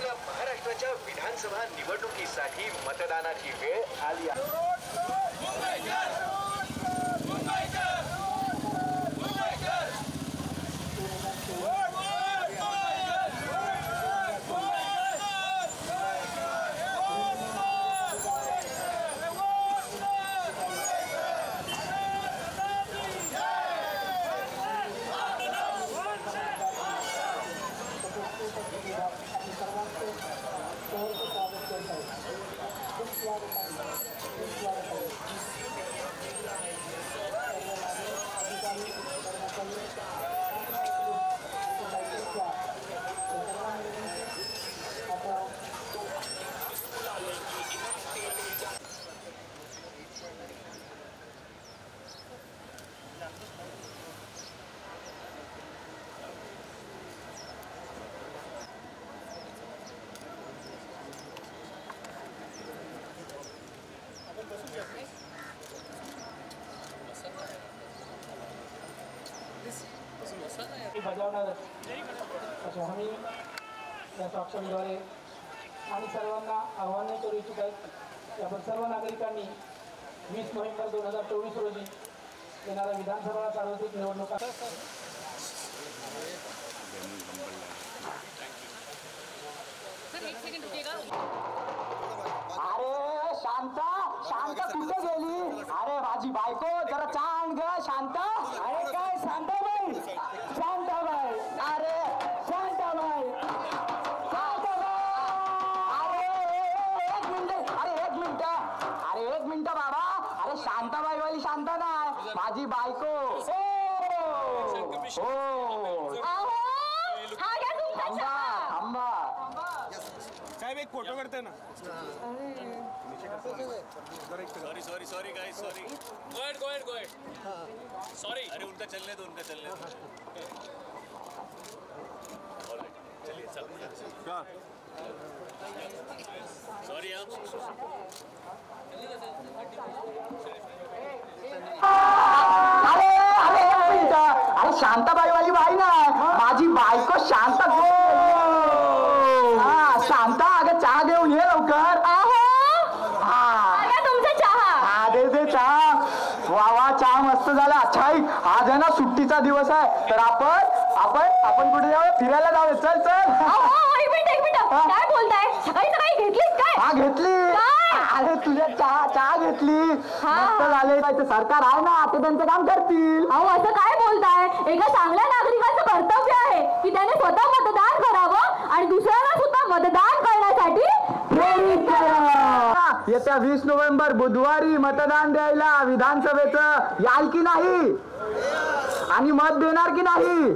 आपल्या महाराष्ट्राच्या विधानसभा निवडणुकीसाठी मतदानाची वेळ आली आहे. बजावणार अशी हमी या स्वाक्षरीद्वारे आणि सर्वांना आव्हान करू इच्छित आहेत. आपण सर्व नागरिकांनी 20 नोव्हेंबर 2024 रोजी येणाऱ्या विधानसभा सार्वत्रिक निवडणुका अरे शांता शांता कुठे गेली? अरे माझी बायको जरा चांग ग शांता. अरे काय शांताबाई शांताबाई अरे शांताबाई अरे एक मिनिट बाबा. अरे शांताबाई वाली शांता नाही माझी बायको. थांबा साहेब एक फोटो करते ना. Sorry guys sorry. Go ahead sorry. अरे उनका चलने दो चलिए चल. सॉरी अरे शांताबाई वाली बाई ना माझी बायको शांता. शांता अगं चहा घेऊन ये लवकर. तुमचा चहा दे चहा. वा चहा मस्त झाला. अच्छा आज आहे ना सुट्टीचा दिवस आहे तर आपण कुठे जाऊया? फिरायला जाऊया. चल एक मिनिट काय बोलताय? सकाळी सकाळी घेतलीस काय? हा घेतली. अरे तुझ्या चहा घेतली. मस्त झाले. सरकार आहे ना ते त्यांचं काम करतील. अहो असं काय बोलताय? एका चांगल्या नागरिकाचं कर्तव्य आहे की त्याने स्वतः मतदान करावं आणि दुसऱ्यांना सुद्धा मतदान करण्यासाठी प्रेरित करावं. येत्या 20 नोव्हेंबर बुधवारी मतदान द्यायला विधानसभेचं याल की नाही आणि मत देणार की नाही?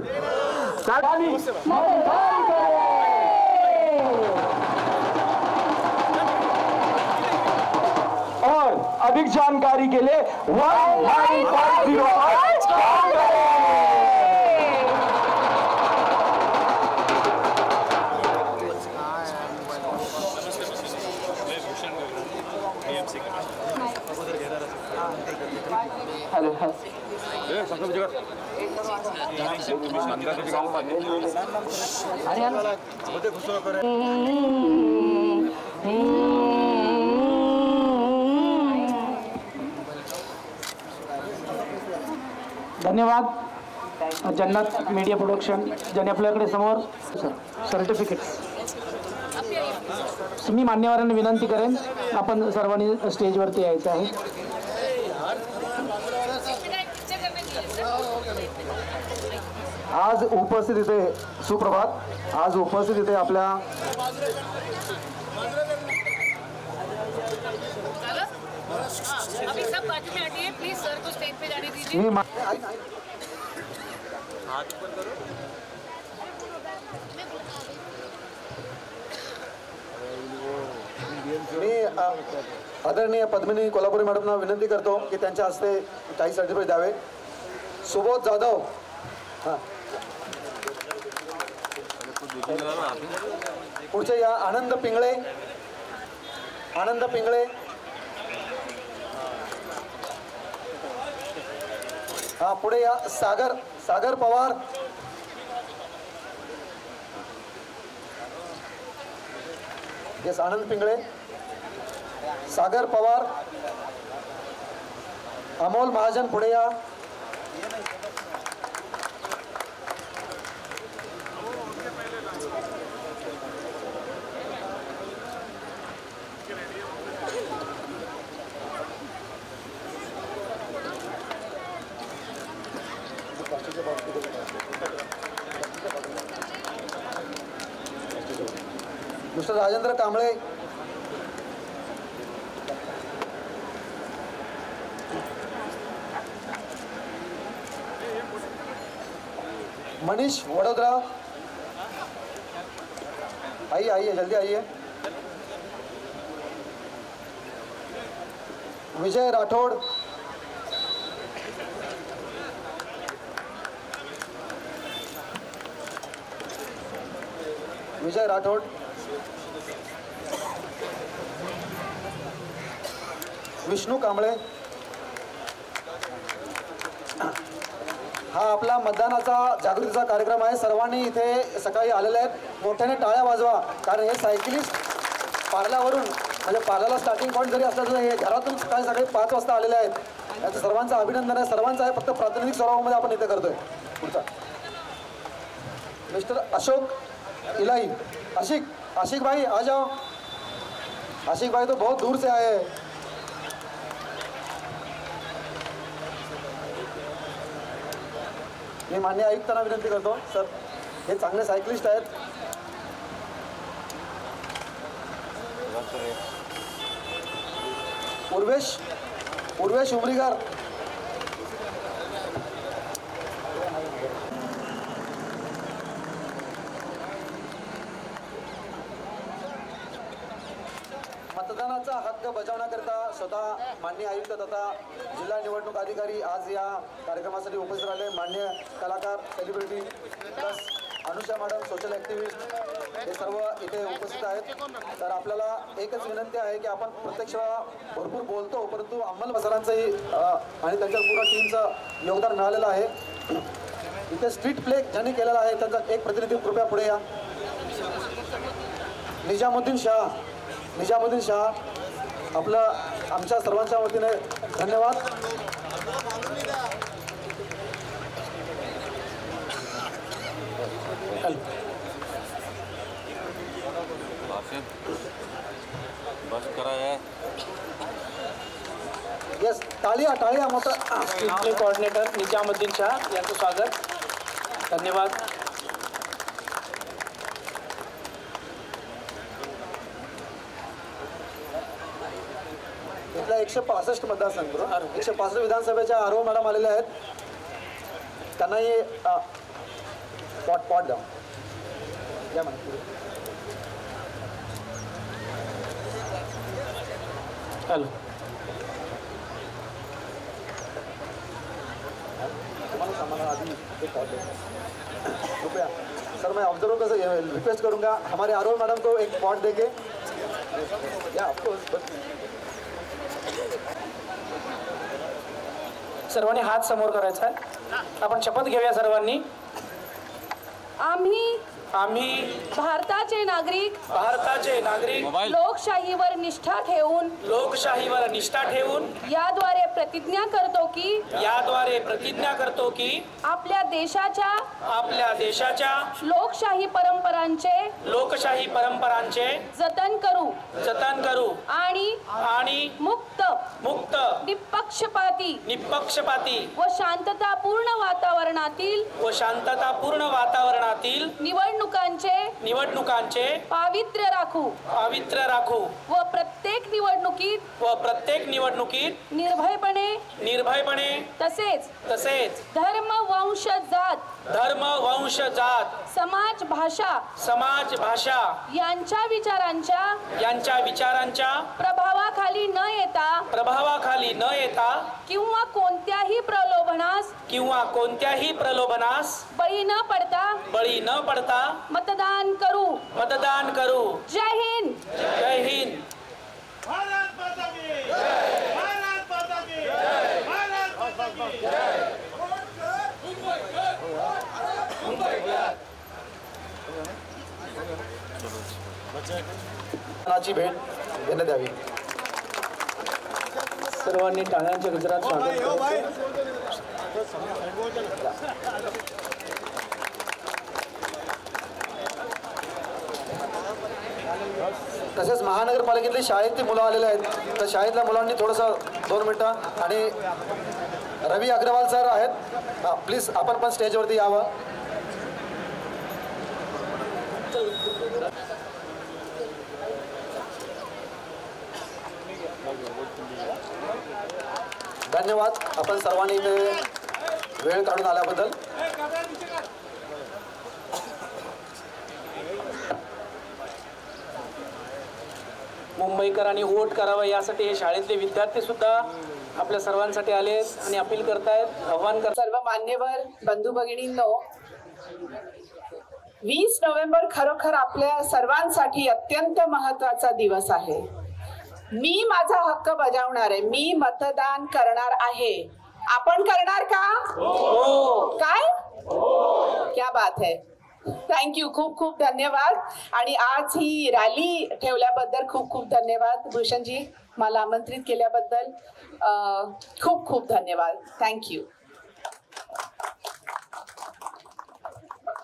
और अधिक जानकारी के लिए 1950 कॉल करें. धन्यवाद. जन्नत मीडिया प्रोडक्शन ज्याने आपल्याकडे समोर सर्टिफिकेट. मी मान्यवरांना विनंती करेन आपण सर्वांनी स्टेजवरती यायचं आहे. आज उपस्थित इथे सुप्रभात. आज उपस्थित इथे आपल्या अभी सब बाजू में हटिए प्लीज. सर को स्टेज पे जाने दीजिए. मी आदरणीय पद्मिनी कोल्हापुरी मॅडमना विनंती करतो की त्यांच्या हस्ते काही सर्टिफिकेट द्यावे. सुबोध जाधव. पुढचे या आनंद पिंगळे. हा पुढे या सागर पवार. येस आनंद पिंगळे, सागर पवार, अमोल महाजन पुढे या. मिस्टर राजेंद्र कांबळे, मनीष वडोदरा, आइए आइए जल्दी आइए. विजय राठौड़, विजय राठौड़, विष्णू कांबळे. हा आपला मतदानाचा जागृतीचा कार्यक्रम आहे. सर्वांनी इथे सकाळी आलेले आहेत. मोठ्याने टाळ्या वाजवा, कारण हे सायकलिस्ट पार्ल्यावरून म्हणजे पार्ल्याला स्टार्टिंग पॉईंट जरी असलं तरी हे घरातून सकाळी 5 वाजता आलेले आहेत. याचं सर्वांचं अभिनंदन आहे. सर्वांचं आहे, फक्त प्रातिनिधिक स्वरूपामध्ये आपण इथे करतोय. पुढचा मिस्टर अशोक इलाई, आशिक भाई आ जाओ. आशिक भाई तो बहुत दूर से आए हैं. मी मान्य आयुक्तांना विनंती करतो, सर हे चांगले सायकलिस्ट आहेत. उर्वेश उमरीकर, मतदानाचा हक्क बजावण्याकरता स्वतः मान्य आयुक्त तथा जिल्हा निवडणूक अधिकारी आज या कार्यक्रमासाठी उपस्थित राहिले. मान्य कलाकार, celebrity plus Anusha madam, social activist हे सर्व इथे उपस्थित आहेत. तर आपल्याला एकच विनंती आहे की आपण प्रत्यक्ष भरपूर बोलतो, परंतु अंमलबजारांचंही आणि त्यांच्या पूर्ण टीमचं योगदान मिळालेलं आहे. इथे स्ट्रीट प्ले ज्यांनी केलेला आहे त्यांचा एक प्रतिनिधी कृपया पुढे या. निजामुद्दीन शाह आपलं आमच्या सर्वांच्या वतीने धन्यवाद. येस टाळिया मोठा. स्ट्रीट कोऑर्डिनेटर निजामुद्दीन शाह यांचं स्वागत. धन्यवाद. इथल्या 165 मतदारसंघ 165 विधानसभेच्या आरोह मॅडम आलेल्या आहेत. त्यांनाही पॉट द्या. या मॅडम. हॅलो. कृपया सर मैं ऑब्जर्व कर रिक्वेस्ट करूंगा हमारे आरोह मैडम को एक पॉट देके. या ऑफकोर्स. सर्वांनी हात समोर करायचा आहे. आपण शपथ घेऊया सर्वांनी. आम्ही भारताचे नागरिक लोकशाहीवर निष्ठा ठेवून याद्वारे प्रतिज्ञा करतो की आपल्या देशाच्या लोकशाही परंपरांचे जतन करू आणि मुक्त निपक्षपाती व शांततापूर्ण वातावरणातील निवडणुकांचे पावित्र्य राखू व प्रत्येक निवडणुकीत निर्भयपणे तसेच धर्म वंश जात समाज भाषा यांच्या विचारांच्या प्रभावाखाली न येता किंवा कोणत्याही प्रलोभनास बळी न पडता मतदान करू. जय हिंद. भारत माता की जय. भारत माता की जय. भारत माता की जय. नाची भेट देण्यात यावी. सर्वांनी टाळ्यांच्या गजरात स्वागत करायचं. तसेच महानगरपालिकेतली शाळेतली मुलं आलेले आहेत, तर शाळेतल्या मुलांनी थोडंसं 2 मिनिटं. आणि रवी अग्रवाल सर आहेत, प्लीज आपण पण स्टेजवरती यावं. धन्यवाद आपण सर्वांनी इथे वेळ काढून आल्याबद्दल. मुंबईकरांनी वोट करावं यासाठी हे शाळेतले विद्यार्थी सुद्धा आपल्या सर्वांसाठी आलेत आणि अपील करतायत, आव्हान करतायत. सर्व मान्यवर बंधू भगिनींनो, 20 नोव्हेंबर खरोखर आपल्या सर्वांसाठी अत्यंत महत्त्वाचा दिवस आहे. मी माझा हक्क बजावणार आहे, मी मतदान करणार आहे. आपण करणार का? हो. काय? हो. क्या बात है. थँक्यू, खूप खूप धन्यवाद. आणि आज ही रॅली ठेवल्याबद्दल खूप खूप धन्यवाद. भूषणजी, मला आमंत्रित केल्याबद्दल खूप खूप धन्यवाद. Thank you.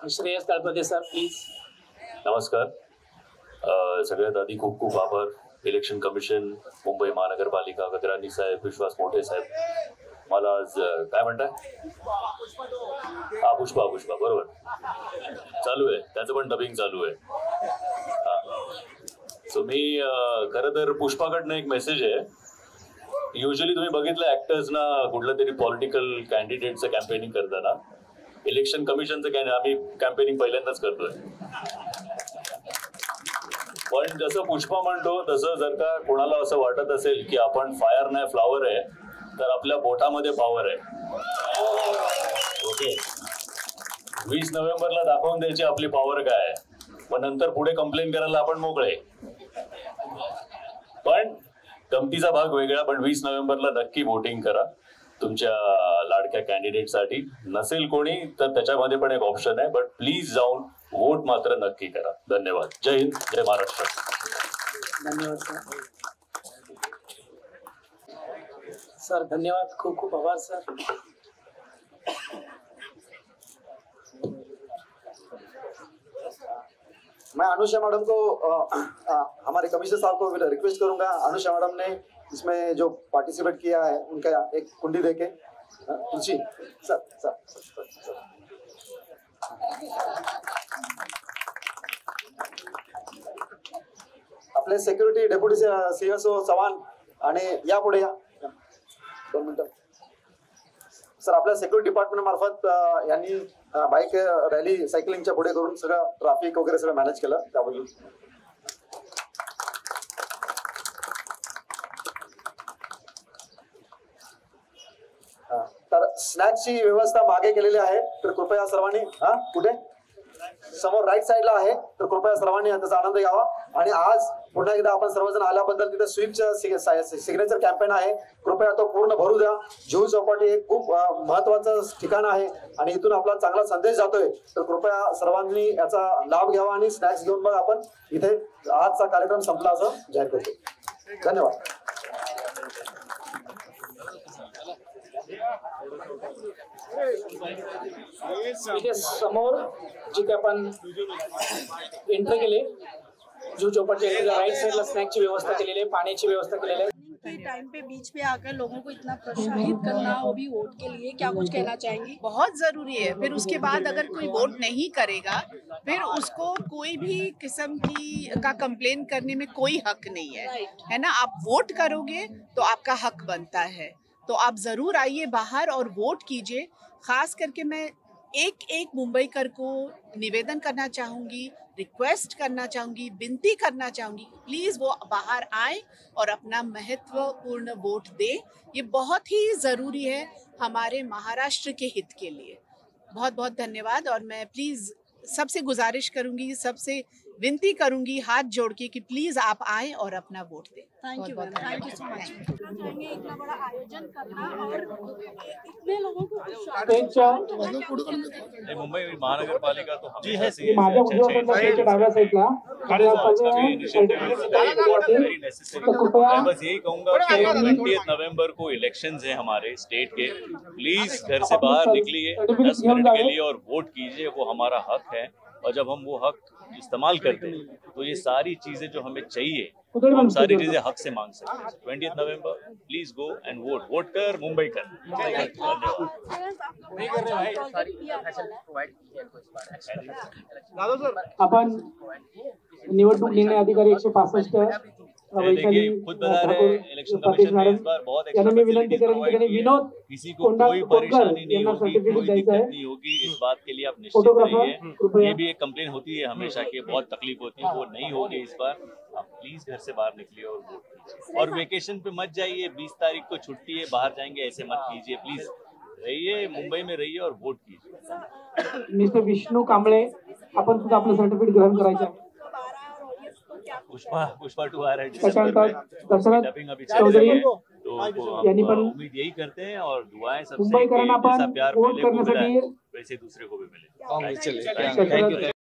Shreyas Talpade sir please. नमस्कार. सगळ्यात आधी खूप खूप आभार इलेक्शन कमिशन, मुंबई महानगरपालिका, गगरानी साहेब, विश्वास मोठे साहेब. मला आज काय म्हणताय? पुष्पा बरोबर चालू आहे, त्याचं पण डबिंग चालू आहे. सो मी खरं तर पुष्पाकडनं एक मेसेज आहे. युजली तुम्ही बघितलं ऍक्टर्सना कुठलं तरी पॉलिटिकल कॅन्डिडेटचं कॅम्पेनिंग करताना, इलेक्शन कमिशनचं आम्ही कॅम्पेनिंग पहिल्यांदाच करतोय. पण जसं पुष्पा म्हणतो तसं जर का कोणाला असं वाटत असेल की आपण फायर नाही फ्लॉवर आहे, तर आपल्या बोटामध्ये पॉवर आहे. ओके, 20 नोव्हेंबरला दाखवून द्यायची आपली पॉवर काय आहे, मग नंतर पुढे कंप्लेन करायला आपण मोकळे. पण गमतीचा भाग वेगळा. पण 20 नोव्हेंबरला नक्की वोटिंग करा तुमच्या लाडक्या कॅन्डिडेटसाठी. नसेल कोणी तर त्याच्यामध्ये पण एक ऑप्शन आहे, बट प्लीज जाऊन वोट मात्र नक्की करा. धन्यवाद. जय हिंद, जय महाराष्ट्र. धन्यवाद सर. सर धन्यवाद, खूप खूप आभार सर. मैं अनुषा मैडम को हमारे कमिश्नर साहब को रिक्वेस्ट करूंगा. अनुषा मैडम ने इसमें जो पार्टिसिपेट किया है उनका एक कुंडी देके. तुलसी सर सर सर सर आपले सिक्युरिटी डेप्युटी सीएसओ चव्हाण आणि या पुढे या 2 मिनिटं. सर आपल्या सिक्युरिटी डिपार्टमेंट मार्फत यांनी बाईक रॅली सायकलिंगच्या पुढे करून सगळं ट्रॅफिक वगैरे सगळं मॅनेज केलं, त्याबद्दल तर स्नॅक्सची व्यवस्था मागे केलेली आहे, तर कृपया सर्वांनी कुठे समोर राईट साईडला आहे, तर कृपया सर्वांनी त्याचा आनंद घ्यावा. आणि आज पुन्हा एकदा आपण सर्वजण आल्याबद्दल तिथे स्वीपचं सिग्नेचर कॅम्पेन आहे, कृपया तो पूर्ण भरू द्या. जुहू चौपाटी एक खूप महत्वाचं ठिकाण आहे आणि इथून आपला चांगला संदेश जातोय, तर कृपया सर्वांनी याचा लाभ घ्यावा आणि स्नॅक्स घेऊन मग आपण इथे आजचा कार्यक्रम संपला असं जाहीर करतो. धन्यवाद. इथे समोर जी काही आपण एंट्री केली, जुहू चौपाटी राइट साइडला स्नॅक्सची व्यवस्था केलेली आहे, पाण्याची व्यवस्था केलेली आहे. टाइम पे बीच पे आकर लोगों को इतना प्रोत्साहित करना, वो भी वोट के लिए, क्या कुछ कहना चाहेंगी? बहुत जरूरी है. फिर उसके बाद अगर कोई वोट नहीं करेगा, फिर उसको कोई भी किस्म का कंप्लेन करने में कोई हक नहीं है ना. आप वोट करोगे तो आपका हक बनता है, तो आप जरूर आइए बाहर और वोट कीजिए. खास करके मैं एक मुंबईकर को निवेदन करना चाहूँगी, रिक्वेस्ट करना चाहूँगी, विनती करना चाहूँगी, प्लीज़ वो बाहर आए और अपना महत्वपूर्ण वोट दें. ये बहुत ही ज़रूरी है हमारे महाराष्ट्र के हित के लिए. बहुत बहुत धन्यवाद. और मैं प्लीज़ सबसे गुजारिश करूँगी, सबसे विनती करूंगी हाथ जोड़ के कि प्लीज आप आए और अपना वोट दें। Thank you ma'am, thank you so much. चाहेंगे इतना बड़ा आयोजन करना और इतने लोगों को मुंबई महानगर पालिका तो जी है माझ्या उजव्या साईडला डाव्या साईडला बस यही कहूंगा कि 20 नवंबर को इलेक्शंस है हमारे स्टेट के। प्लीज घर से बाहर निकलिए 10 मिनट के लिए और वोट कीजिए, वो हमारा हक है। और जब हम वो हक इस्तेमाल करते हैं तो ये सारी चीजें जो हमें चाहिए हम सारी चीजें हक से मांग सकते हैं। 20 नवंबर प्लीज गो एंड वोट कर, मुंबई कर। आपण निवडणूक निर्णय अधिकारी 165 देखिए खुद बता रहे हैं इलेक्शन कमीशन ने इस बार बहुत मी विनंती करेन की विनोद किसी को कोई परेशानी नहीं होगी, कोई दिक्कत नहीं होगी। इस बात के लिए आप निश्चित रहिए। ये भी एक कंप्लेन होती है हमेशा की बहुत तकलीफ होती है, वो नहीं होगी इस बार। आप प्लीज घर से बाहर निकलिए और वोट कीजिए। और वेकेशन पे मत जाइए, 20 तारीख को छुट्टी है, बाहर जाएंगे ऐसे मत कीजिए। प्लीज रहिए, मुंबई में रहिए और वोट कीजिए। मिस्टर विष्णू कांबळे आपण सुद्धा आपलं सर्टिफिकेट ग्रहण करायचं आहे। पुष्पा 2 आ रहा है दशरथ अभी चौधरी यांनी पण उम्मीद यही करते हैं और दुआएं सबसे मुंबईकरांना जैसा आपण प्यार वोट मिले को मिला करण्यासाठी वैसे दूसरे को भी मिले।